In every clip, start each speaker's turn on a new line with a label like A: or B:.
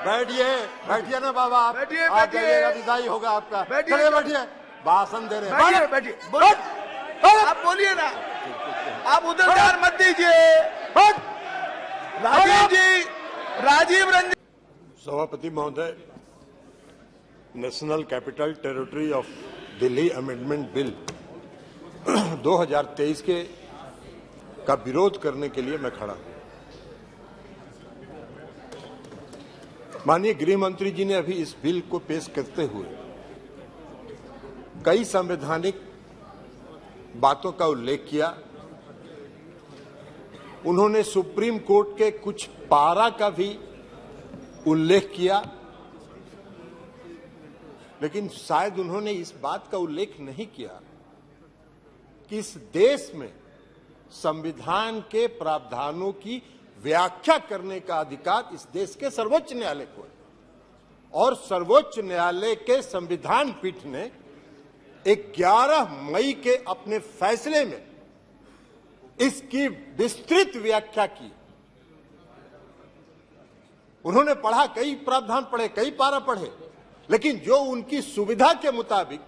A: बैठिए, बैठिए ना बाबा, आप
B: बैठिए,
A: आप
B: बैठिए।
A: जाइएगा, विदाई होगा आपका।
B: बैठिए,
A: चलिए बैठिए, भाषण दे रहे हैं।
B: बैठिए, बैठिए, बोलिए। आप बोलिए ना, आप उधर ध्यान मत दीजिए। राजीव जी, राजीव रंजन।
A: सभापति महोदय, national capital territory of Delhi amendment bill 2023 का विरोध करने के लिए मैं खड़ा हूं। माननीय गृह मंत्री जी ने अभी इस बिल को पेश करते हुए कई संवैधानिक बातों का उल्लेख किया। उन्होंने सुप्रीम कोर्ट के कुछ पारा का भी उल्लेख किया, लेकिन शायद उन्होंने इस बात का उल्लेख नहीं किया कि इस देश में संविधान के प्रावधानों की व्याख्या करने का अधिकार इस देश के सर्वोच्च न्यायालय को है, और सर्वोच्च न्यायालय के संविधान पीठ ने 11 मई के अपने फैसले में इसकी विस्तृत व्याख्या की। उन्होंने पढ़ा, कई प्रावधान पढ़े, कई पारा पढ़े, लेकिन जो उनकी सुविधा के मुताबिक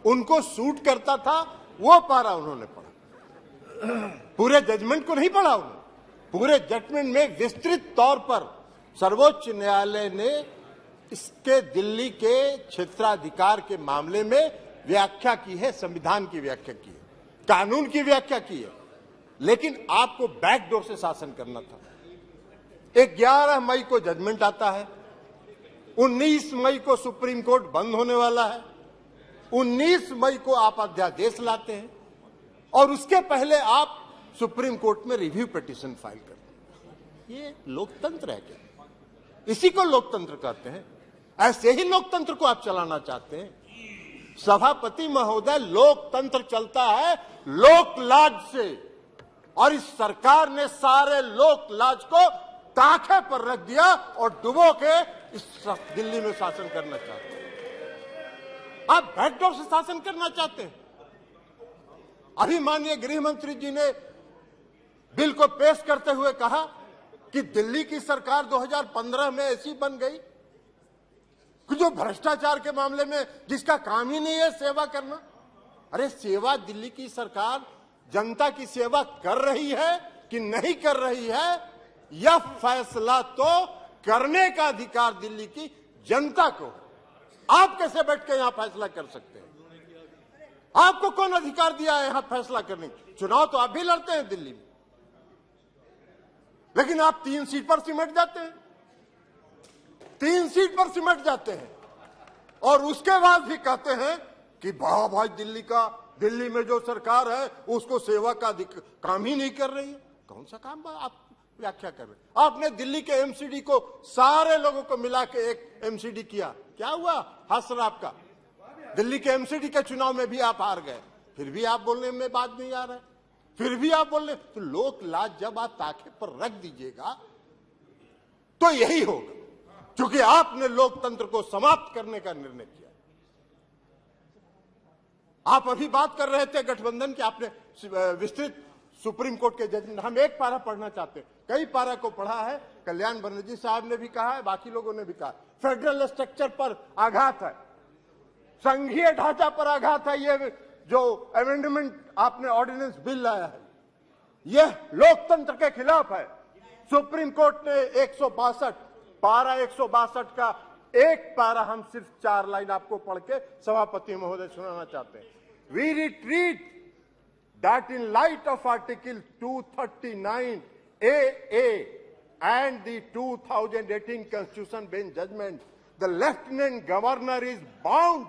A: उनको सूट करता था वो पारा उन्होंने पढ़ा। पूरे जजमेंट को नहीं पढ़ा उन्होंने। पूरे जजमेंट में विस्तृत तौर पर सर्वोच्च न्यायालय ने इसके दिल्ली के क्षेत्राधिकार के मामले में व्याख्या की है, संविधान की व्याख्या की है, कानून की व्याख्या की है, लेकिन आपको बैकडोर से शासन करना था। 11 मई को जजमेंट आता है, 19 मई को सुप्रीम कोर्ट बंद होने वाला है, 19 मई को आप अध्यादेश लाते हैं और उसके पहले आप सुप्रीम कोर्ट में रिव्यू पिटीशन फाइल करते हैं। ये लोकतंत्र है क्या? इसी को लोकतंत्र कहते हैं। ऐसे ही लोकतंत्र को आप चलाना चाहते हैं? सभापति महोदय, लोकतंत्र चलता है लोकलाज से, और इस सरकार ने सारे लोकलाज को ताखे पर रख दिया और डुबो के इस दिल्ली में शासन करना चाहते हैं। आप बैकडोर से शासन करना चाहते हैं। अभी माननीय गृह मंत्री जी ने बिल को पेश करते हुए कहा कि दिल्ली की सरकार 2015 में ऐसी बन गई कि जो भ्रष्टाचार के मामले में जिसका काम ही नहीं है सेवा करना। अरे सेवा दिल्ली की सरकार जनता की सेवा कर रही है कि नहीं कर रही है, यह फैसला तो करने का अधिकार दिल्ली की जनता को। आप कैसे बैठ के यहां फैसला कर सकते हैं? आपको कौन अधिकार दिया है यहां फैसला करने की? चुनाव तो आप भी लड़ते हैं दिल्ली में, लेकिन आप 3 सीट पर सिमट जाते हैं, 3 सीट पर सिमट जाते हैं, और उसके बाद भी कहते हैं कि वाह भाई दिल्ली में जो सरकार है उसको सेवा का काम ही नहीं कर रही है। कौन सा काम आप व्याख्या कर रहे हैं? आपने दिल्ली के एमसीडी को सारे लोगों को मिला के एक एमसीडी किया, क्या हुआ? हसराब का दिल्ली के एमसीडी के चुनाव में भी आप हार गए, फिर भी आप बोलने में बात नहीं आ रहा है, फिर भी आप बोल रहे। तो लोक लाज जब आप ताखे पर रख दीजिएगा तो यही होगा, क्योंकि आपने लोकतंत्र को समाप्त करने का निर्णय किया। आप अभी बात कर रहे थे गठबंधन की, आपने विस्तृत सुप्रीम कोर्ट के जजमेंट, हम एक पारा पढ़ना चाहते हैं, कई पारा को पढ़ा है। कल्याण बनर्जी साहब ने भी कहा है, बाकी लोगों ने भी कहा, फेडरल स्ट्रक्चर पर आघात है, संघीय ढांचा पर आघात है। ये जो अमेंडमेंट आपने ऑर्डिनेंस बिल लाया है, यह लोकतंत्र के खिलाफ है। सुप्रीम कोर्ट ने 162 पारा 162 का एक पारा, हम सिर्फ 4 लाइन आपको पढ़ के सभापति महोदय सुनाना चाहते हैं। We retreat that in light of Article 239 AA and the 2018 Constitution bench judgment, the Lieutenant Governor is bound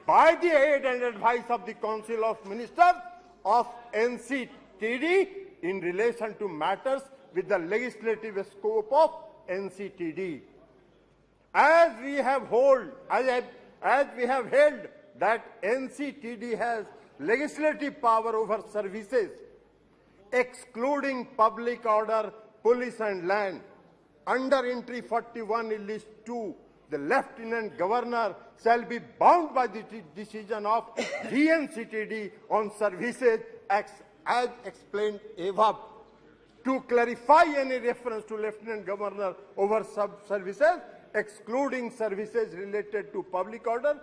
A: by the aid and advice of the Council of Ministers of NCTD in relation to matters with the legislative scope of NCTD. As we have held that NCTD has legislative power over services excluding public order, police and land. Under entry 41 in list 2, the Lieutenant Governor shall be bound by the decision of GNCTD on services as explained above. To clarify any reference to Lieutenant Governor over sub services, excluding services related to public order,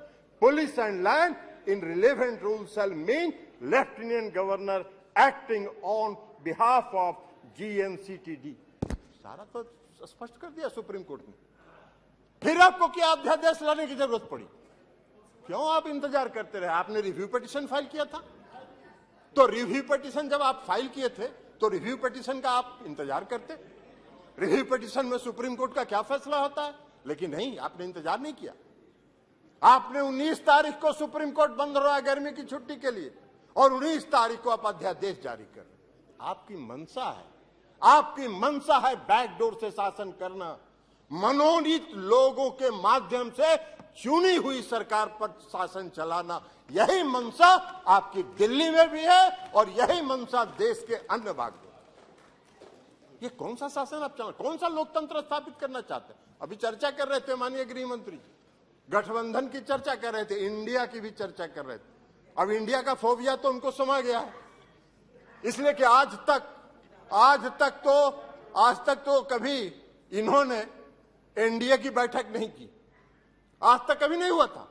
A: police and land in relevant rules shall mean Lieutenant Governor acting on behalf of GNCTD. सारा तो स्पष्ट कर दिया supreme court ने। फिर आपको क्या अध्यादेश लाने की जरूरत पड़ी? क्यों आप इंतजार करते रहे? आपने रिव्यू पिटीशन फाइल किया था, तो रिव्यू पिटीशन जब आप फाइल किए थे तो रिव्यू पिटीशन का आप इंतजार करते। रिव्यू पिटीशन में सुप्रीम कोर्ट का क्या फैसला होता है, लेकिन नहीं, आपने इंतजार नहीं किया। आपने 19 तारीख को सुप्रीम कोर्ट बंद रहा गर्मी की छुट्टी के लिए, और 19 तारीख को आप अध्यादेश जारी कर रहे। आपकी मंशा है, आपकी मंशा है बैकडोर से शासन करना, मनोनीत लोगों के माध्यम से चुनी हुई सरकार पर शासन चलाना। यही मंशा आपकी दिल्ली में भी है और यही मंशा देश के अन्य भाग में। ये कौन सा शासन आप चाहते, कौन सा लोकतंत्र स्थापित करना चाहते हैं? अभी चर्चा कर रहे थे माननीय गृह मंत्री, गठबंधन की चर्चा कर रहे थे, इंडिया की भी चर्चा कर रहे थे। अब इंडिया का फोबिया तो उनको समा गया है, इसलिए कि आज तक तो कभी इन्होंने एनडीए की बैठक नहीं की, आज तक कभी नहीं हुआ था।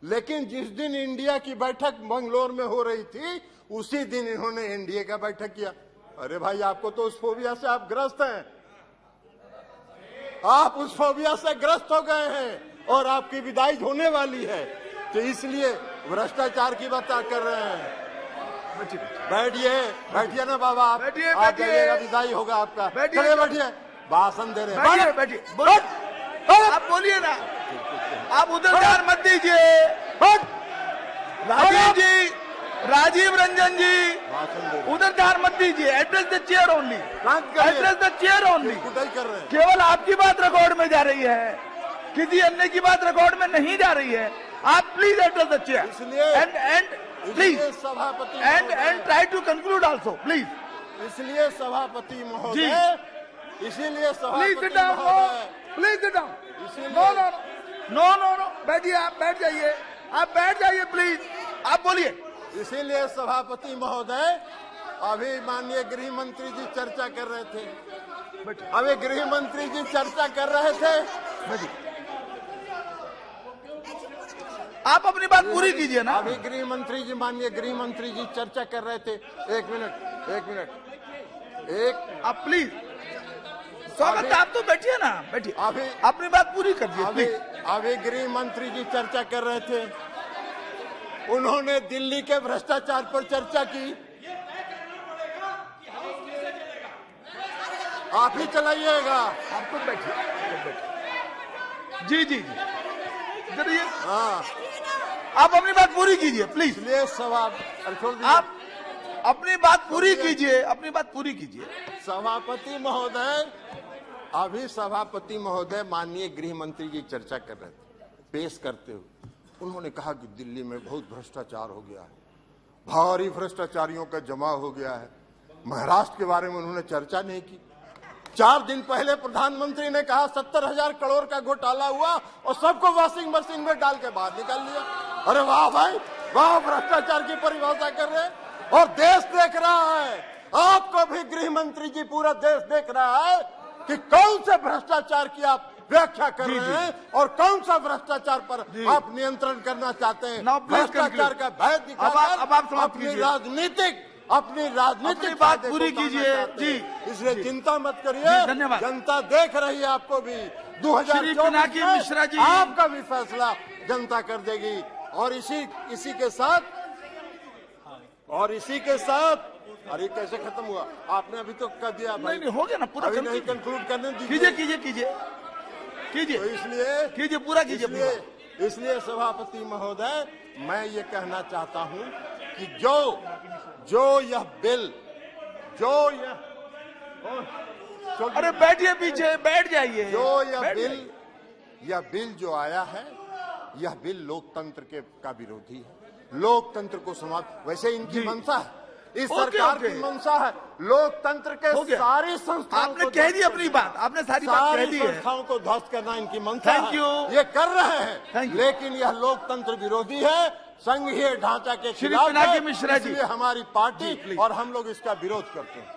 A: लेकिन जिस दिन इंडिया की बैठक मंगलोर में हो रही थी, उसी दिन इन्होंने एनडीए का बैठक किया। अरे भाई, आपको तो उस फोबिया से आप ग्रस्त हैं, आप उस फोबिया से ग्रस्त हो गए हैं और आपकी विदाई होने वाली है, तो इसलिए भ्रष्टाचार की बात कर रहे हैं। बैठिए ना बाबा, आप जाइएगा, विदाई होगा आपका। चलिए बैठिए, भाषण दे रहे हैं।
B: बैठिए, आप बोलिए ना, आप उधर ध्यान मत दीजिए। राजीव जी, राजीव रंजन जी, उधर ध्यान मत दीजिए। Address the chair only, address the chair only. केवल आपकी बात रिकॉर्ड में जा रही है, किसी अन्य की बात रिकॉर्ड में नहीं जा रही है। आप please address the chair and please
A: सभापति
B: and try to conclude also please.
A: इसलिए सभापति महोदय, इसीलिए
B: please sit down, please sit down. No, बैठिए, आप बैठ जाइए, आप बैठ जाइए प्लीज, आप बोलिए।
A: इसीलिए सभापति महोदय, अभी माननीय गृह मंत्री जी चर्चा कर रहे थे, अभी गृह मंत्री जी चर्चा कर रहे थे।
B: आप अपनी बात पूरी कीजिए ना।
A: अभी गृह मंत्री जी, माननीय गृह मंत्री जी चर्चा कर रहे थे। एक मिनट,
B: आप प्लीज, स्वागत, आप तो बैठिए ना, बैठिए,
A: अभी
B: अपनी बात पूरी करिए।
A: अभी गृह मंत्री जी चर्चा कर रहे थे, उन्होंने दिल्ली के भ्रष्टाचार पर चर्चा की। आप ही चलाइएगा,
B: आप तो बैठिए। जी, जरिए,
A: हाँ,
B: आप अपनी बात पूरी कीजिए प्लीज।
A: इसलिए सवाल छोड़ दीजिए,
B: आप अपनी बात पूरी कीजिए, अपनी बात पूरी कीजिए।
A: सभापति महोदय, अभी सभापति महोदय माननीय गृह मंत्री जी चर्चा कर रहे थे, पेश करते हुए उन्होंने कहा कि दिल्ली में बहुत भ्रष्टाचार हो गया है, भारी भ्रष्टाचारियों का जमा हो गया है। महाराष्ट्र के बारे में उन्होंने चर्चा नहीं की। 4 दिन पहले प्रधानमंत्री ने कहा 70,000 करोड़ का घोटाला हुआ और सबको वॉशिंग मशीन में डाल के बाहर निकाल लिया। अरे वाह भाई वाह, भ्रष्टाचार की परिभाषा कर रहे हैं और देश देख रहा है। आपको भी गृह मंत्री जी, पूरा देश देख रहा है कि कौन से भ्रष्टाचार की आप व्याख्या कर रहे हैं और कौन सा भ्रष्टाचार पर आप नियंत्रण करना चाहते हैं। भ्रष्टाचार का भय दिखाकर अपनी राजनीतिक
B: बात पूरी कीजिए जी।
A: इसलिए चिंता मत करिए,
B: धन्यवाद।
A: जनता देख रही है आपको भी। 2024
B: मिश्रा जी,
A: आपका भी फैसला जनता कर देगी। और इसी के साथ अरे कैसे खत्म हुआ? आपने अभी तो कर दिया भाई।
B: नहीं, हो गया ना पूरा,
A: अभी नहीं कंक्लूड करने दीजिए।
B: कीजिए,
A: तो इसलिए
B: पूरा कीजिए।
A: इसलिए सभापति महोदय, मैं ये कहना चाहता हूं कि जो यह बिल,
B: अरे बैठिए, पीछे बैठ जाइए।
A: यह बिल जो आया है, यह बिल लोकतंत्र का विरोधी है। लोकतंत्र को समाप्त, वैसे इनकी मंशा है, इस सरकार की मंशा है लोकतंत्र के सारी संस्थाओं,
B: आपने कह दी अपनी बात, आपने सारी बात कह दी है।
A: संस्थाओं को ध्वस्त करना इनकी मंशा है।
B: ये
A: कर रहे हैं, लेकिन यह लोकतंत्र विरोधी है, संघीय ढांचा के खिलाफ है।
B: मिश्रा जी,
A: इसलिए हमारी पार्टी और हम लोग इसका विरोध करते हैं।